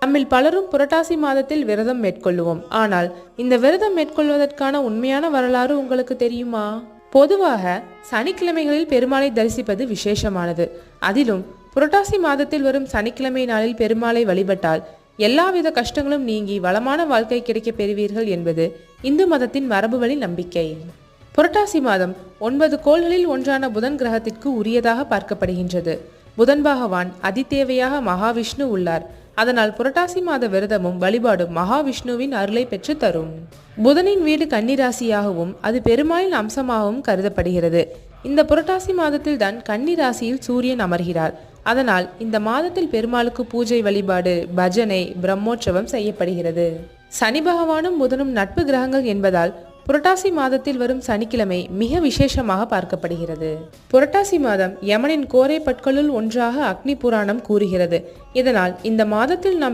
நம்மில் பலரும் புரட்டாசி மாதத்தில் விரதம் மேற்கொள்ளுவோம். ஆனால் இந்த விரதம் மேற்கொள்வதற்கான உண்மையான வரலாறு உங்களுக்கு தெரியுமா? பொதுவாக சனிக்கிழமைகளில் பெருமாளை தரிசிப்பது விசேஷமானது. அதிலும் புரட்டாசி மாதத்தில் வரும் சனிக்கிழமை நாளில் பெருமாளை வழிபட்டால் எல்லாவித கஷ்டங்களும் நீங்கி வளமான வாழ்க்கை கிடைக்க பெறுவீர்கள் என்பது இந்து மதத்தின் மரபுவழி நம்பிக்கை. புரட்டாசி மாதம் 9 கோள்களில் ஒன்றான புதன் கிரகத்திற்கு உரியதாக பார்க்கப்படுகின்றது. புதன் பகவான் அதிதேவையாக மகாவிஷ்ணு உள்ளார். அதனால் புரட்டாசி மாத விரதமும் வழிபாடும் மகாவிஷ்ணுவின் அருளை பெற்று தரும். புதனின் வீடு கன்னிராசியாகவும் அது பெருமாளின் அம்சமாகவும் கருதப்படுகிறது. இந்த புரட்டாசி மாதத்தில் தான் கன்னிராசியில் சூரியன் அமர்கிறார். அதனால் இந்த மாதத்தில் பெருமாளுக்கு பூஜை, வழிபாடு, பஜனை, பிரம்மோற்சவம் செய்யப்படுகிறது. சனி பகவானும் புதனும் நட்பு கிரகங்கள் என்பதால் புரட்டாசி மாதத்தில் வரும் சனிக்கிழமை மிக விசேஷமாக பார்க்கப்படுகிறது. புரட்டாசி மாதம் யமனின் கோரை பற்களுள் ஒன்றாக அக்னி புராணம் கூறுகிறது. இதனால் இந்த மாதத்தில் நாம்